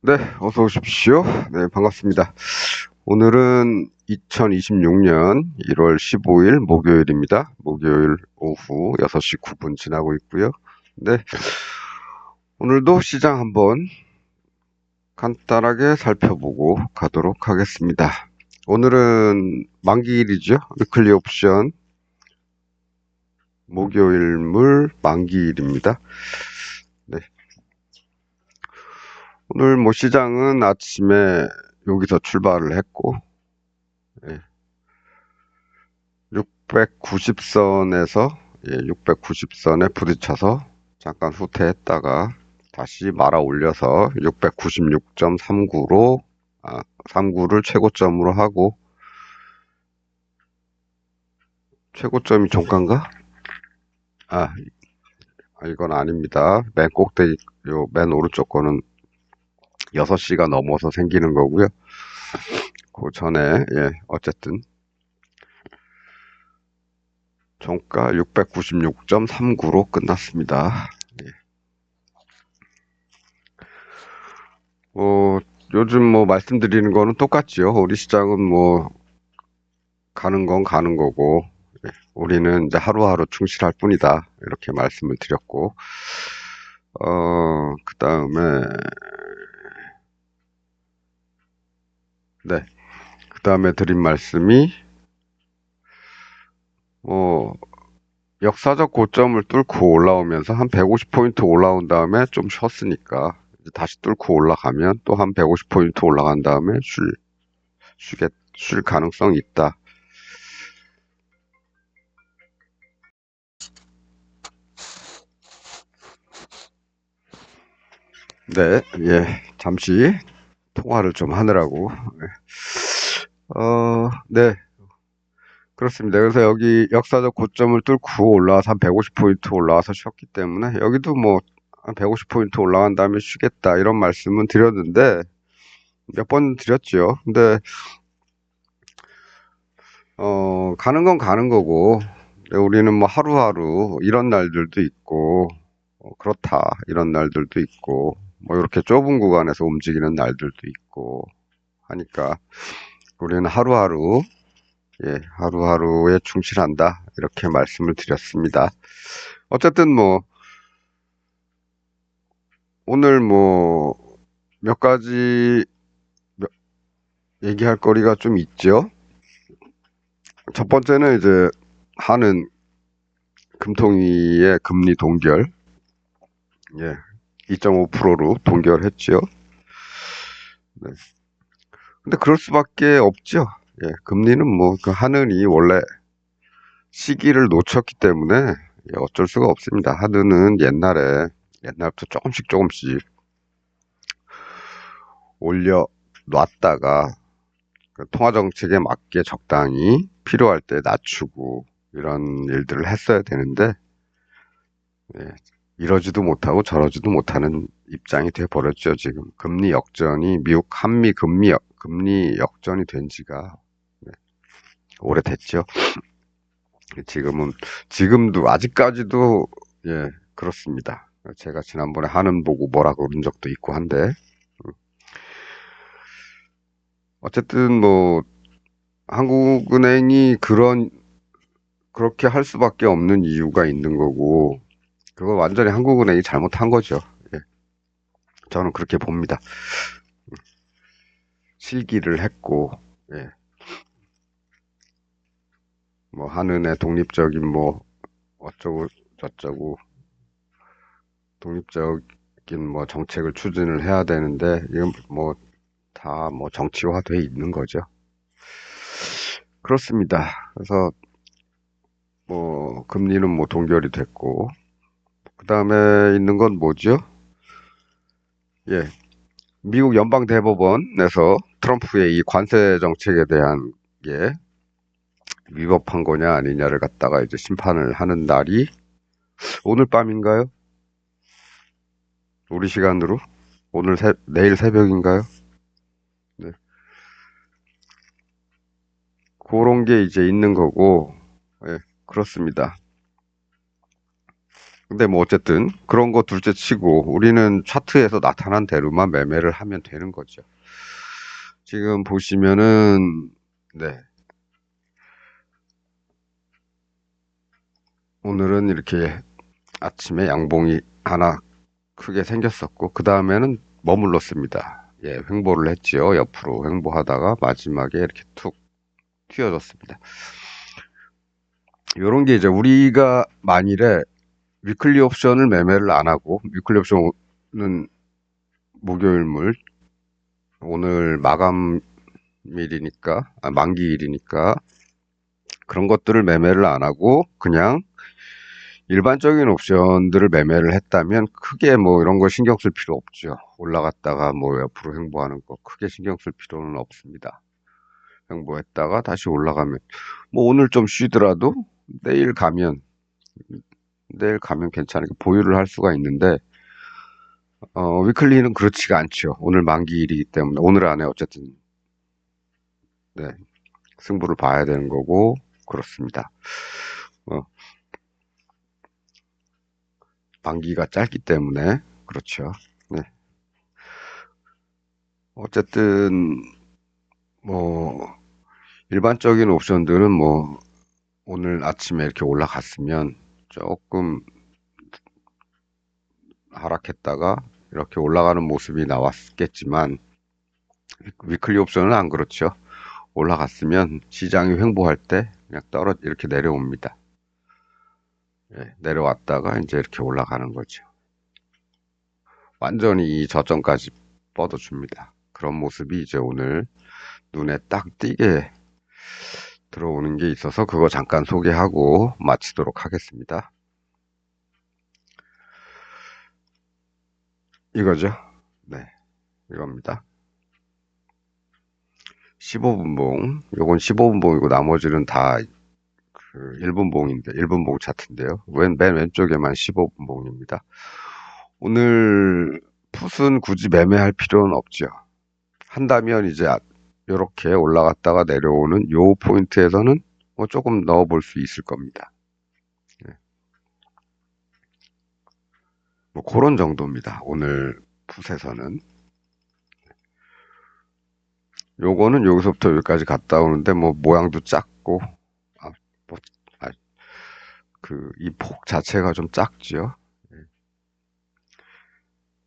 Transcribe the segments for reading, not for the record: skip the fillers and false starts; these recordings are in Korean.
네, 어서 오십시오. 네, 반갑습니다. 오늘은 2026년 1월 15일 목요일입니다. 목요일 오후 6시 9분 지나고 있고요. 네, 오늘도 시장 한번 간단하게 살펴보고 가도록 하겠습니다. 오늘은 만기일이죠. 위클리 옵션 목요일물 만기일입니다. 네, 오늘 뭐 시장은 아침에 여기서 출발을 했고, 690선에서 690선에 부딪혀서 잠깐 후퇴했다가 다시 말아 올려서 696.39로 39를 최고점으로 하고, 최고점이 종가인가? 아, 이건 아닙니다. 맨 꼭대기, 맨 오른쪽 거는 6시가 넘어서 생기는 거고요. 그 전에, 어쨌든 종가 696.39로 끝났습니다. 뭐, 요즘 뭐 말씀드리는 거는 똑같지요. 우리 시장은 뭐 가는 건 가는 거고, 우리는 이제 하루하루 충실할 뿐이다. 이렇게 말씀을 드렸고, 그 다음에, 네. 그 다음에 드린 말씀이, 뭐, 역사적 고점을 뚫고 올라오면서 한 150포인트 올라온 다음에 좀 쉬었으니까, 이제 다시 뚫고 올라가면 또 한 150포인트 올라간 다음에 쉴 가능성이 있다. 네, 잠시 통화를 좀 하느라고. 네, 그렇습니다. 그래서 여기 역사적 고점을 뚫고 올라와서 한 150포인트 올라와서 쉬었기 때문에 여기도 뭐 한 150포인트 올라간 다음에 쉬겠다 이런 말씀은 드렸는데 몇 번 드렸죠. 근데 가는 건 가는 거고 우리는 뭐 하루하루 이런 날들도 있고 그렇다 이런 날들도 있고 뭐 이렇게 좁은 구간에서 움직이는 날들도 있고 하니까 우리는 하루하루에 충실한다 이렇게 말씀을 드렸습니다. 어쨌든 뭐 오늘 뭐 몇 가지 얘기할 거리가 좀 있죠. 첫 번째는 이제 하는 금통위의 금리 동결, 2.5%로 동결했죠. 네. 근데 그럴 수밖에 없죠. 금리는 뭐 그 하늘이 원래 시기를 놓쳤기 때문에 어쩔 수가 없습니다. 하드는 옛날부터 조금씩 올려 놨다가 그 통화 정책에 맞게 적당히 필요할 때 낮추고 이런 일들을 했어야 되는데 예, 이러지도 못하고 저러지도 못하는 입장이 돼 버렸죠. 지금 금리 역전이 미국 한미 금리 역전이 된 지가 네, 오래됐죠. 지금도 아직까지도 그렇습니다. 제가 지난번에 한은 보고 뭐라 그런 적도 있고 한데 어쨌든 뭐 한국은행이 그렇게 할 수밖에 없는 이유가 있는 거고, 그거 완전히 한국은행이 잘못한 거죠. 예, 저는 그렇게 봅니다. 실기를 했고, 예, 뭐, 한은의 독립적인 뭐, 어쩌고 저쩌고, 독립적인 뭐, 정책을 추진을 해야 되는데, 이건 뭐, 다 뭐, 정치화돼 있는 거죠. 그렇습니다. 그래서, 뭐, 금리는 뭐, 동결이 됐고, 그 다음에 있는 건 뭐죠? 예, 미국 연방대법원에서 트럼프의 이 관세 정책에 대한 게 위법한 거냐 아니냐를 갖다가 이제 심판을 하는 날이 오늘 밤인가요? 우리 시간으로? 내일 새벽인가요? 네. 그런 게 이제 있는 거고, 예, 그렇습니다. 근데 뭐 어쨌든 그런 거 둘째 치고 우리는 차트에서 나타난 대로만 매매를 하면 되는 거죠. 지금 보시면은 네. 오늘은 이렇게 아침에 양봉이 하나 크게 생겼었고 그 다음에는 머물렀습니다. 예, 횡보를 했지요. 옆으로 횡보하다가 마지막에 이렇게 툭 튀어졌습니다. 요런 게 이제 우리가 만일에 위클리 옵션을 매매를 안 하고 위클리 옵션은 목요일물 오늘 마감일이니까 만기일이니까 그런 것들을 매매를 안 하고 그냥 일반적인 옵션들을 매매를 했다면 크게 뭐 이런 거 신경 쓸 필요 없죠. 올라갔다가 뭐 옆으로 횡보하는 거 크게 신경 쓸 필요는 없습니다. 횡보했다가 다시 올라가면 뭐 오늘 좀 쉬더라도 내일 가면 괜찮으니까 보유를 할 수가 있는데 위클리는 그렇지가 않죠. 오늘 만기일이기 때문에 오늘 안에 어쨌든 네, 승부를 봐야 되는 거고 그렇습니다. 만기가 짧기 때문에 그렇죠. 네. 어쨌든 뭐 일반적인 옵션들은 뭐 오늘 아침에 이렇게 올라갔으면 조금 하락했다가 이렇게 올라가는 모습이 나왔겠지만 위클리 옵션은 안 그렇죠. 올라갔으면 시장이 횡보할 때 그냥 이렇게 내려옵니다. 예, 내려왔다가 이제 이렇게 올라가는 거죠. 완전히 이 저점까지 뻗어줍니다. 그런 모습이 이제 오늘 눈에 딱 띄게 들어오는 게 있어서 그거 잠깐 소개하고 마치도록 하겠습니다. 이거죠. 네, 이겁니다. 15분봉. 요건 15분봉이고 나머지는 다 그 1분봉인데 1분봉 차트인데요. 맨 왼쪽에만 15분봉입니다. 오늘 풋은 굳이 매매할 필요는 없죠. 한다면 이제 이렇게 올라갔다가 내려오는 요 포인트에서는 뭐 조금 넣어볼 수 있을 겁니다. 네. 뭐 그런 정도입니다. 오늘 풋에서는. 요거는 여기서부터 여기까지 갔다 오는데 뭐 모양도 작고 뭐, 이 폭 자체가 좀 작지요.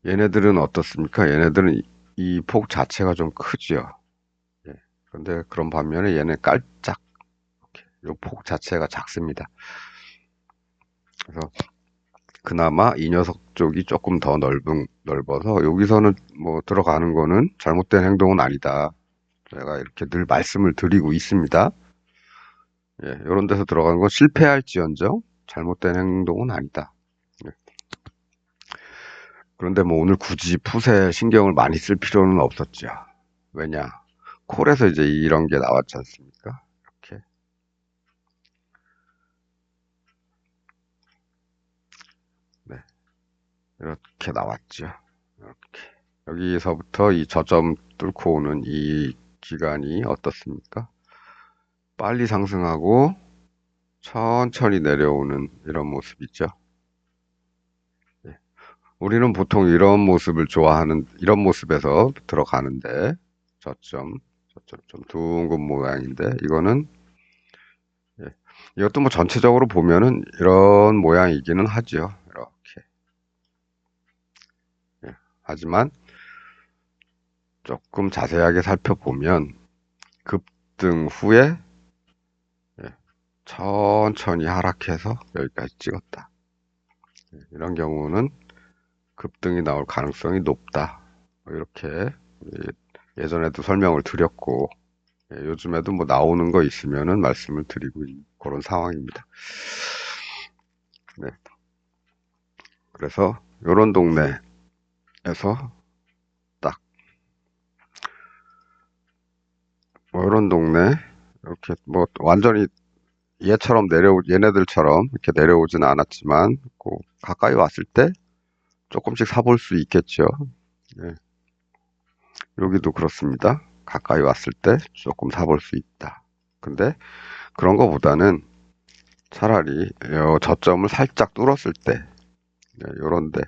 얘네들은 어떻습니까? 얘네들은 이 폭 자체가 좀 크지요. 예. 그런데 그런 반면에 얘는 깔짝 요 폭 자체가 작습니다. 그래서 그나마 이 녀석 쪽이 조금 더 넓어서 여기서는 뭐 들어가는 거는 잘못된 행동은 아니다. 제가 이렇게 늘 말씀을 드리고 있습니다. 예, 이런 데서 들어가는 건 실패할지언정 잘못된 행동은 아니다. 예. 그런데 뭐 오늘 굳이 풋에 신경을 많이 쓸 필요는 없었죠. 왜냐? 콜에서 이제 이런 게 나왔지 않습니까? 이렇게. 네. 이렇게 나왔죠. 이렇게. 여기서부터 이 저점 뚫고 오는 이 기간이 어떻습니까? 빨리 상승하고 천천히 내려오는 이런 모습이죠. 예. 우리는 보통 이런 모습을 좋아하는, 이런 모습에서 들어가는데, 저점 좀 둥근 모양인데, 이거는, 예. 이것도 뭐 전체적으로 보면은 이런 모양이기는 하죠. 이렇게. 예. 하지만 조금 자세하게 살펴보면, 급등 후에, 예. 천천히 하락해서 여기까지 찍었다. 예. 이런 경우는 급등이 나올 가능성이 높다. 뭐 이렇게 예전에도 설명을 드렸고 요즘에도 뭐 나오는 거 있으면은 말씀을 드리고 있는 그런 상황입니다. 네. 그래서 이런 동네에서 딱 뭐 이런 동네 이렇게 뭐 완전히 얘네들처럼 이렇게 내려오지는 않았지만 가까이 왔을 때 조금씩 사볼 수 있겠죠. 네. 여기도 그렇습니다. 가까이 왔을 때 조금 사볼 수 있다. 근데 그런 거보다는 차라리 저점을 살짝 뚫었을 때 네, 요런데.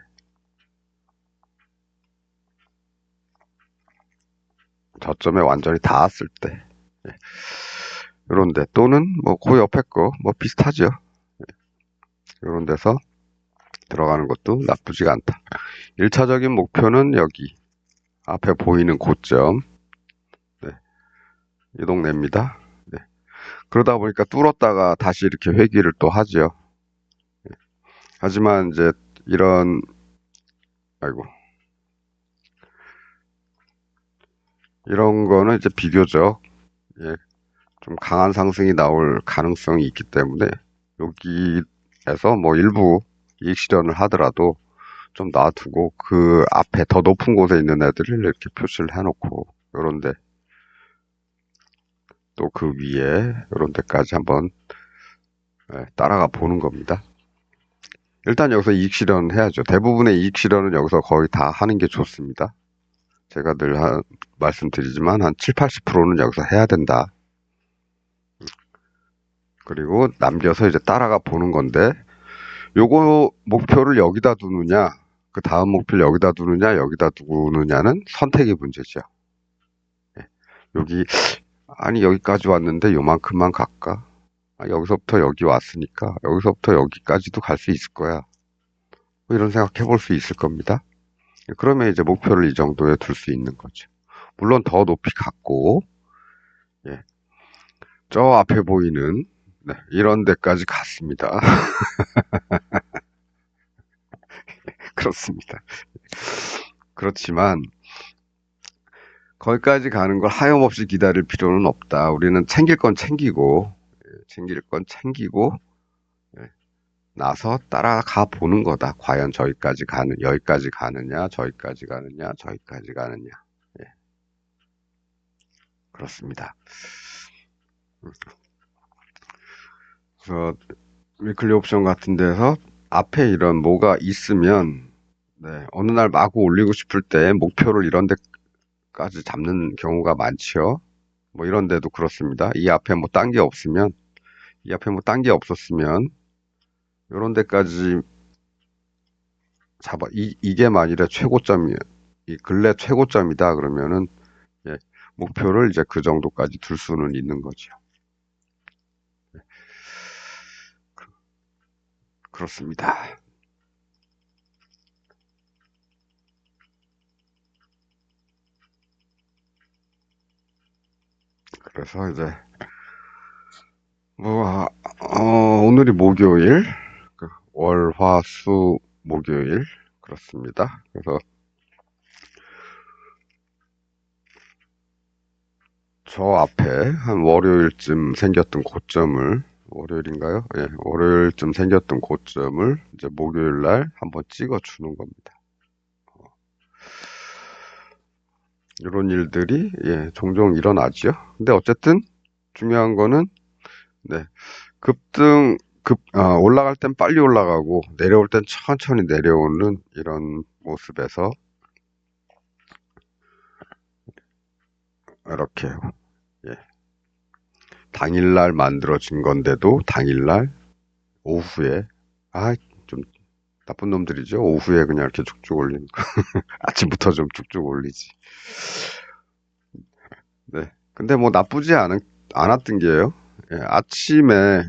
저점에 완전히 닿았을 때. 예, 요런데. 또는 뭐 그 옆에 거 뭐 비슷하죠. 요런 데서 들어가는 것도 나쁘지가 않다. 1차적인 목표는 여기 앞에 보이는 고점. 네, 이동냅니다. 네. 그러다 보니까 뚫었다가 다시 이렇게 회귀를 또 하죠. 하지만 이제 이런, 아이고, 이런 거는 이제 비교적, 예, 좀 강한 상승이 나올 가능성이 있기 때문에 여기에서 뭐 일부 이익 실현을 하더라도 좀 놔두고 그 앞에 더 높은 곳에 있는 애들을 이렇게 표시를 해놓고 요런데 또 그 위에 요런 데까지 한번 따라가 보는 겁니다. 일단 여기서 이익 실현 해야죠. 대부분의 이익 실현은 여기서 거의 다 하는 게 좋습니다. 제가 늘 말씀드리지만 한 7, 80%는 여기서 해야 된다. 그리고 남겨서 이제 따라가 보는 건데 요거 목표를 여기다 두느냐 그 다음 목표를 여기다 두느냐 여기다 두느냐는 선택의 문제죠. 여기 아니 여기까지 왔는데 요만큼만 갈까? 여기서부터 여기 왔으니까 여기서부터 여기까지도 갈 수 있을 거야. 뭐 이런 생각 해볼 수 있을 겁니다. 그러면 이제 목표를 이 정도에 둘 수 있는 거죠. 물론 더 높이 갔고, 예, 저 앞에 보이는 네, 이런 데까지 갔습니다. 그렇습니다. 그렇지만 거기까지 가는 걸 하염없이 기다릴 필요는 없다. 우리는 챙길 건 챙기고, 챙길 건 챙기고, 나서 따라가 보는 거다. 과연 여기까지 가느냐, 저기까지 가느냐, 저기까지 가느냐. 예, 그렇습니다. 그래서 위클리 옵션 같은 데서 앞에 이런 뭐가 있으면, 네, 어느 날 마구 올리고 싶을 때 목표를 이런 데까지 잡는 경우가 많죠. 뭐 이런 데도 그렇습니다. 이 앞에 뭐 딴 게 없으면, 이 앞에 뭐 딴 게 없었으면, 이런 데까지 이게 만일에 최고점이에요. 이 근래 최고점이다 그러면은 예, 목표를 이제 그 정도까지 둘 수는 있는 거죠. 그렇습니다. 그래서 이제 뭐 오늘이 목요일, 월, 화, 수, 목요일 그렇습니다. 그래서 저 앞에 한 월요일쯤 생겼던 고점을 월요일인가요? 예, 월요일쯤 생겼던 고점을 이제 목요일 날 한번 찍어 주는 겁니다. 이런 일들이 예, 종종 일어나죠. 근데 어쨌든 중요한 거는 네, 올라갈 땐 빨리 올라가고 내려올 땐 천천히 내려오는 이런 모습에서 이렇게 예, 당일날 만들어진 건데도 당일날 오후에 좀 나쁜 놈들이죠. 오후에 그냥 이렇게 쭉쭉 올리는 거. 아침부터 좀 쭉쭉 올리지. 네. 근데 뭐 나쁘지 않았던 게요. 예, 아침에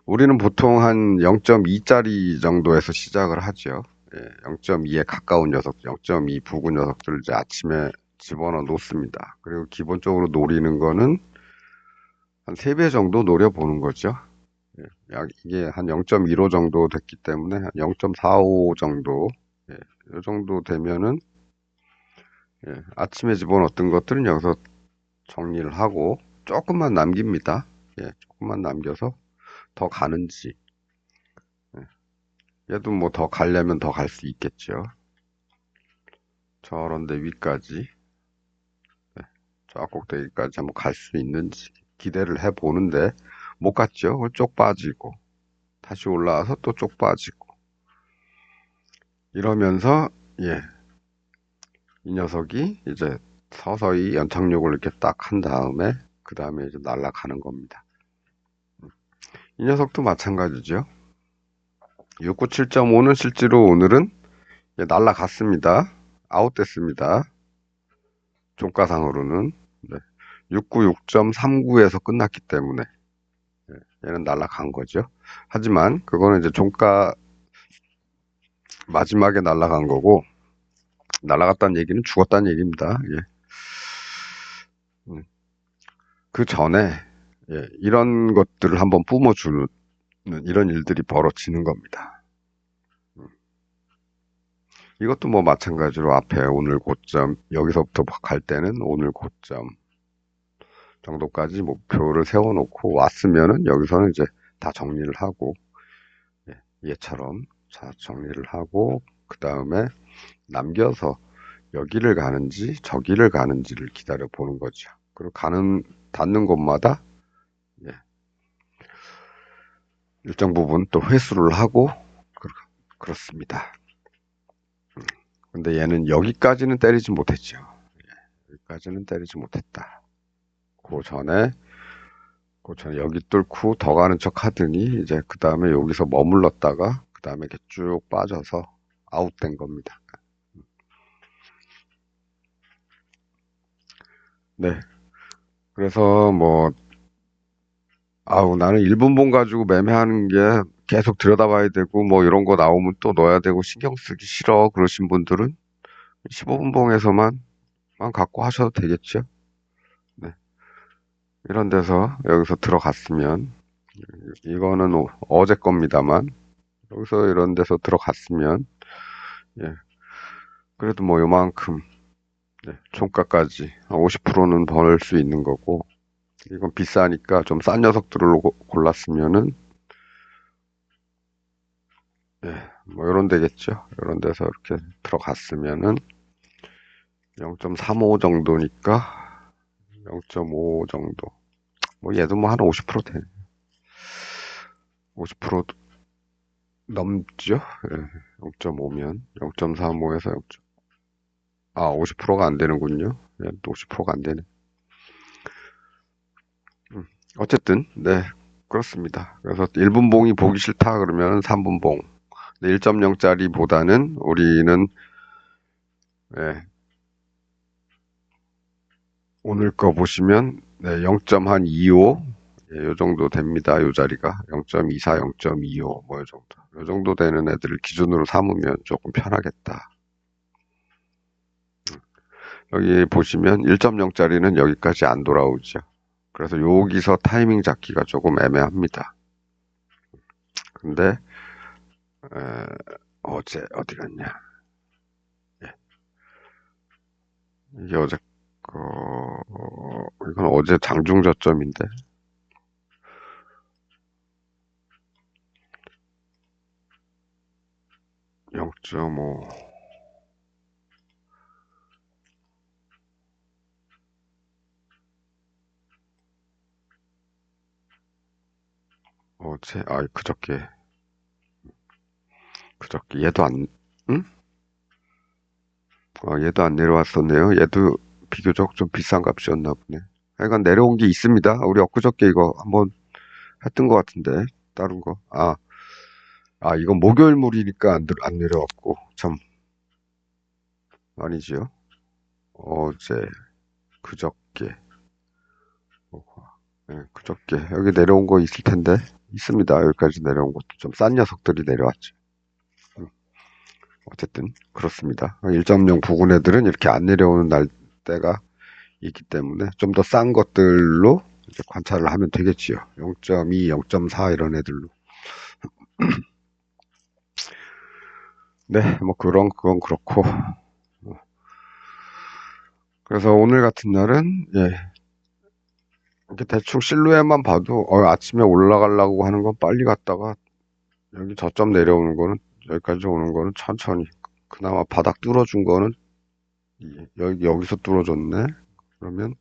우리는 보통 한 0.2짜리 정도에서 시작을 하죠. 예, 0.2에 가까운 녀석, 0.2 부근 녀석들을 이제 아침에 집어넣어 놓습니다. 그리고 기본적으로 노리는 거는 한 3배 정도 노려보는 거죠. 예, 이게 한 0.15 정도 됐기 때문에 한 0.45 정도, 예, 이 정도 되면은, 예, 아침에 집어넣었던 것들은 여기서 정리를 하고 조금만 남깁니다. 예, 조금만 남겨서 더 가는지, 얘도 뭐 더 가려면 더 갈 수 있겠죠. 저런데 위까지, 저 꼭대기까지 한번 갈 수 있는지 기대를 해 보는데 못 갔죠. 쪽 빠지고 다시 올라와서 또 쪽 빠지고 이러면서 예, 이 녀석이 이제 서서히 연착륙을 이렇게 딱 한 다음에 그 다음에 이제 날아가는 겁니다. 이 녀석도 마찬가지죠. 697.5는 실제로 오늘은 날라갔습니다. 아웃됐습니다. 종가상으로는. 네. 696.39에서 끝났기 때문에 얘는 날라간 거죠. 하지만 그거는 이제 종가 마지막에 날라간 거고, 날라갔다는 얘기는 죽었다는 얘기입니다. 예. 그 전에 이런 것들을 한번 뿜어주는 이런 일들이 벌어지는 겁니다. 이것도 뭐 마찬가지로 앞에 오늘 고점, 여기서부터 갈 때는 오늘 고점 정도까지 목표를 세워놓고 왔으면은 여기서는 이제 다 정리를 하고, 얘처럼 자 정리를 하고, 그 다음에 남겨서 여기를 가는지 저기를 가는지를 기다려 보는 거죠. 그리고 닿는 곳마다 일정 부분 또 회수를 하고 그렇습니다. 근데 얘는 여기까지는 때리지 못했죠. 여기까지는 때리지 못했다. 그 전에 여기 뚫고 더 가는 척 하더니 이제 그 다음에 여기서 머물렀다가 그 다음에 이렇게 쭉 빠져서 아웃된 겁니다. 네. 그래서 뭐 나는 1분봉 가지고 매매하는 게 계속 들여다봐야 되고 뭐 이런 거 나오면 또 넣어야 되고 신경 쓰기 싫어 그러신 분들은 15분봉에서만 갖고 하셔도 되겠죠. 네. 이런 데서 여기서 들어갔으면, 이거는 어제 겁니다만 여기서 이런 데서 들어갔으면, 예, 그래도 뭐 요만큼, 총가까지 한 50%는 벌 수 있는 거고, 이건 비싸니까 좀 싼 녀석들을 골랐으면은, 뭐 이런 데겠죠. 이런 데서 이렇게 들어갔으면은 0.35 정도니까 0.5 정도. 뭐 얘도 뭐 한 50% 돼. 50% 넘죠? 0.5면 0.35에서 0. 50%가 안 되는군요. 또 50%가 안 되네. 어쨌든, 네, 그렇습니다. 그래서 1분봉이 보기 싫다 그러면 3분봉. 1.0짜리 보다는 우리는, 예, 오늘 거 보시면, 0.25, 요 정도 됩니다. 요 자리가. 0.24, 0.25, 뭐, 요 정도. 요 정도 되는 애들을 기준으로 삼으면 조금 편하겠다. 여기 보시면 1.0짜리는 여기까지 안 돌아오죠. 그래서 여기서 타이밍 잡기가 조금 애매합니다. 근데 어제 어디 갔냐? 이게 어제 이건 어제 장중 저점인데 0.5. 어제 그저께 얘도 안, 응? 얘도 안 내려왔었네요. 얘도 비교적 좀 비싼 값이었나 보네. 하여간 내려온 게 있습니다. 우리 엊그저께 이거 한번 했던 것 같은데 다른 거. 이건 목요일물이니까 안 내려왔고 참 아니지요. 어제 그저께 그저께 여기 내려온 거 있을 텐데 있습니다. 여기까지 내려온 것도 좀 싼 녀석들이 내려왔죠. 음, 어쨌든 그렇습니다. 1.0 부근 애들은 이렇게 안 내려오는 날대가 있기 때문에 좀 더 싼 것들로 이제 관찰을 하면 되겠지요. 0.2, 0.4 이런 애들로. 네, 뭐 그건 그렇고. 그래서 오늘 같은 날은 이렇게 대충 실루엣만 봐도 아침에 올라가려고 하는 건 빨리 갔다가 여기 저점 내려오는 거는 여기까지 오는 거는 천천히. 그나마 바닥 뚫어준 거는 여기서 뚫어줬네. 그러면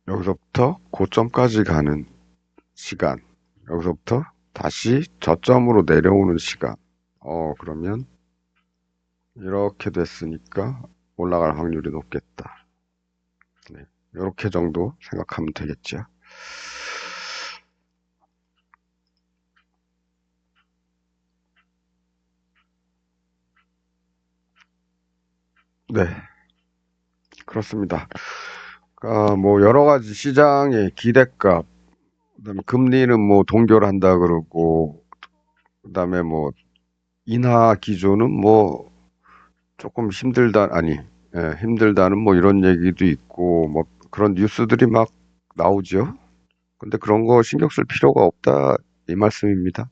여기서부터 고점까지 가는 시간, 여기서부터 다시 저점으로 내려오는 시간. 그러면 이렇게 됐으니까 올라갈 확률이 높겠다. 네, 이렇게 정도 생각하면 되겠죠. 네, 그렇습니다. 뭐 여러 가지 시장의 기대값, 그다음에 금리는 뭐 동결한다 그러고, 그다음에 뭐 인하 기조는 뭐 조금 힘들다, 아니, 힘들다는 뭐 이런 얘기도 있고, 뭐 그런 뉴스들이 막 나오죠. 근데 그런 거 신경 쓸 필요가 없다, 이 말씀입니다.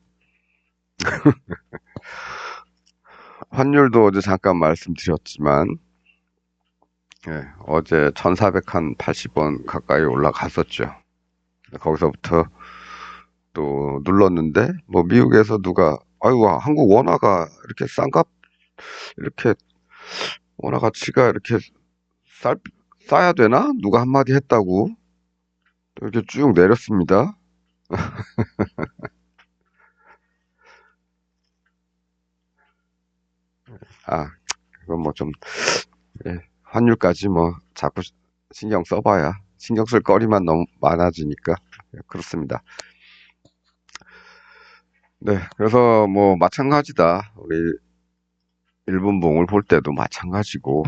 환율도 어제 잠깐 말씀드렸지만, 어제 1480원 가까이 올라갔었죠. 거기서부터 또 눌렀는데, 뭐 미국에서 누가, 아이고, 한국 원화가 이렇게 싼가? 이렇게 원화 가치가 이렇게 쌀, 싸야 되나? 누가 한마디 했다고 이렇게 쭉 내렸습니다. 아, 그건 뭐 좀, 환율까지 뭐 자꾸 신경 써봐야 신경 쓸 거리만 너무 많아지니까 그렇습니다. 네, 그래서 뭐 마찬가지다. 우리 일본봉을 볼 때도 마찬가지고,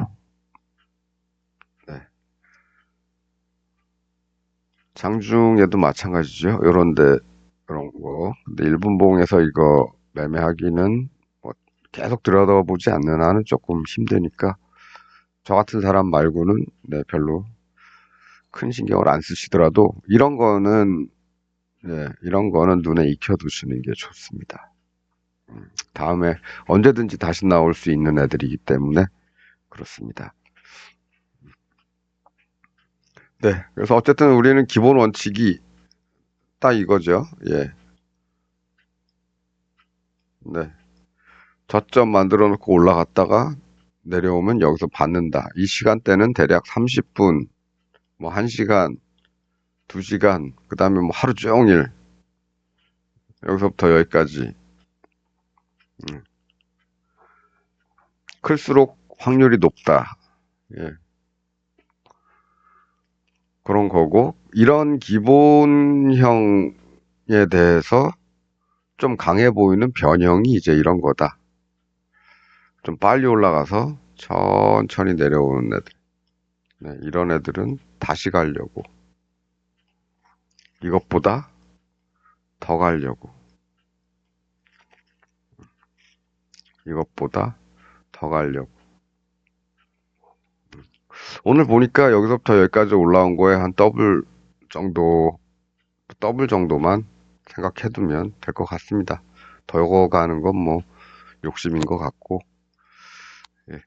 네, 장중에도 마찬가지죠. 요런데 그런 거. 근데 일본봉에서 이거 매매하기는 뭐 계속 들여다보지 않는 한은 조금 힘드니까 저 같은 사람 말고는 네, 별로 큰 신경을 안 쓰시더라도 이런 거는 네, 이런 거는 눈에 익혀두시는 게 좋습니다. 다음에 언제든지 다시 나올 수 있는 애들이기 때문에 그렇습니다. 네, 그래서 어쨌든 우리는 기본 원칙이 딱 이거죠. 예, 네. 저점 만들어 놓고 올라갔다가 내려오면 여기서 받는다. 이 시간대는 대략 30분, 뭐 1시간, 2시간, 그 다음에 뭐 하루 종일 여기서부터 여기까지 클수록 확률이 높다. 예, 그런 거고 이런 기본형에 대해서 좀 강해 보이는 변형이 이제 이런 거다. 좀 빨리 올라가서 천천히 내려오는 애들. 네, 이런 애들은 다시 가려고. 이것보다 더 가려고. 이것보다 더 가려고. 오늘 보니까 여기서부터 여기까지 올라온 거에 한 정도, 더블 정도만 생각해두면 될 것 같습니다. 더 가는 건 뭐 욕심인 것 같고, 예,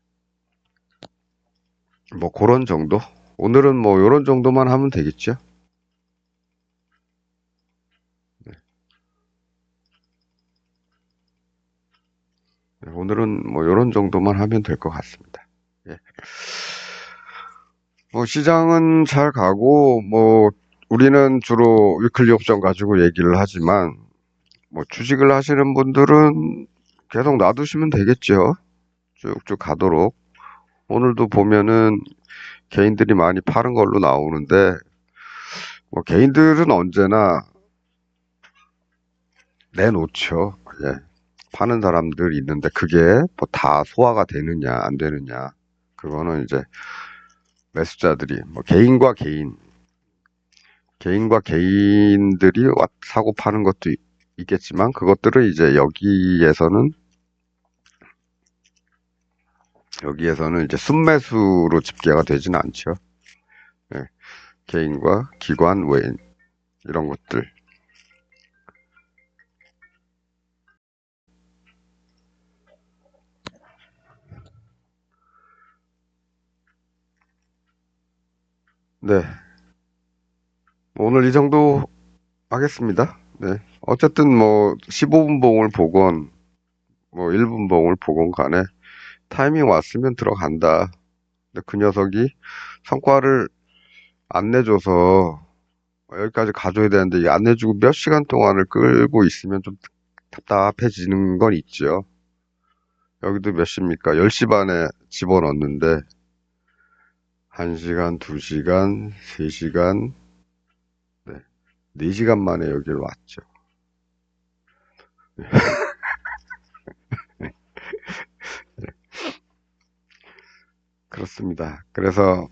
뭐 그런 정도? 오늘은 뭐 요런 정도만 하면 되겠죠? 네, 오늘은 뭐 요런 정도만 하면 될 것 같습니다. 예. 뭐 시장은 잘 가고, 뭐 우리는 주로 위클리 옵션 가지고 얘기를 하지만, 뭐 주식을 하시는 분들은 계속 놔두시면 되겠죠. 쭉쭉 가도록. 오늘도 보면은 개인들이 많이 파는 걸로 나오는데, 뭐 개인들은 언제나 내놓죠. 예. 파는 사람들 있는데 그게 뭐 다 소화가 되느냐 안 되느냐 그거는 이제 매수자들이 뭐 개인과 개인들이 사고 파는 것도 있겠지만 그것들은 이제 여기에서는 이제 순매수로 집계가 되지는 않죠. 예. 개인과 기관 외인 이런 것들. 네. 뭐 오늘 이 정도 하겠습니다. 네. 어쨌든 뭐 15분 봉을 보건 뭐 1분 봉을 보건 간에 타이밍 왔으면 들어간다. 근데 그 녀석이 성과를 안 내줘서 여기까지 가져야 되는데 이게 안 내주고 몇 시간 동안을 끌고 있으면 좀 답답해지는 건 있죠. 여기도 몇 시입니까? 10시 반에 집어넣었는데 1시간, 2시간, 3시간, 네, 4시간 만에 여기를 왔죠. 그렇습니다. 그래서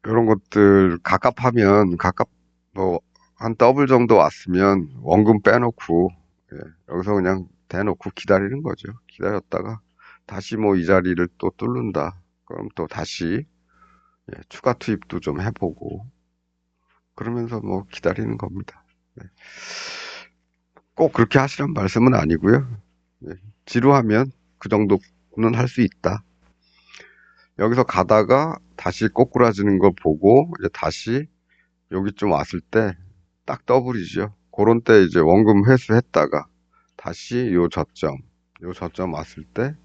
이런 것들 갑갑하면 뭐 한 더블 정도 왔으면 원금 빼놓고 예, 여기서 그냥 대놓고 기다리는 거죠. 기다렸다가 다시 뭐 이 자리를 또 뚫는다. 그럼 또 다시 추가 투입도 좀 해보고 그러면서 뭐 기다리는 겁니다. 네. 꼭 그렇게 하시란 말씀은 아니고요. 네. 지루하면 그 정도는 할 수 있다. 여기서 가다가 다시 꼬꾸라지는 걸 보고 이제 다시 여기쯤 왔을 때 딱 더블이죠. 그런 때 이제 원금 회수했다가 다시 요 저점 왔을 때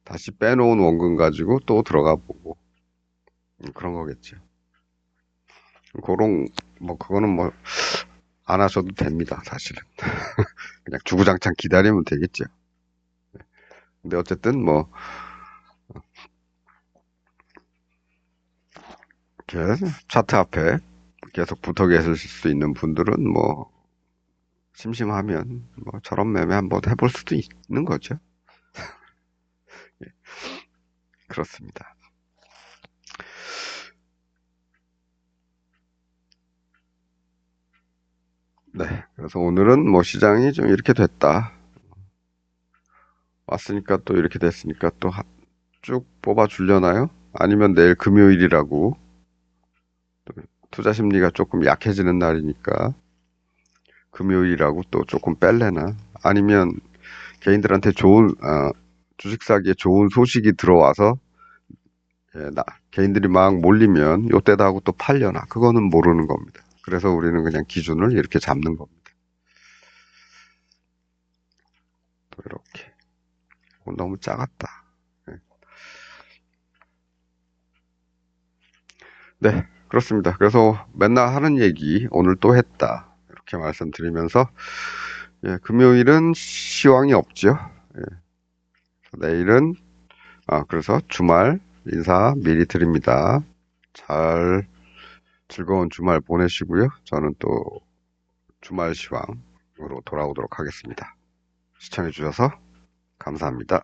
다시 빼놓은 원금 가지고 또 들어가 보고 그런 거겠죠. 그런 뭐 그거는 뭐 안 하셔도 됩니다, 사실은. 그냥 주구장창 기다리면 되겠죠. 근데 어쨌든 뭐 이렇게 차트 앞에 계속 붙어 계실 수 있는 분들은 뭐 심심하면 뭐 저런 매매 한번 해볼 수도 있는 거죠. 예, 그렇습니다. 네, 그래서 오늘은 뭐 시장이 좀 이렇게 됐다. 왔으니까 또 이렇게 됐으니까 또 쭉 뽑아 주려나요? 아니면 내일 금요일이라고 투자 심리가 조금 약해지는 날이니까 금요일이라고 또 조금 뺄래나? 아니면 개인들한테 주식 사기에 좋은 소식이 들어와서 개인들이 막 몰리면 요때다 하고 또 팔려나? 그거는 모르는 겁니다. 그래서 우리는 그냥 기준을 이렇게 잡는 겁니다. 또 이렇게. 너무 작았다. 네. 네, 그렇습니다. 그래서 맨날 하는 얘기 오늘 또 했다. 이렇게 말씀드리면서 금요일은 시황이 없죠. 예, 내일은 그래서 주말 인사 미리 드립니다. 즐거운 주말 보내시고요. 저는 또 주말 시황으로 돌아오도록 하겠습니다. 시청해 주셔서 감사합니다.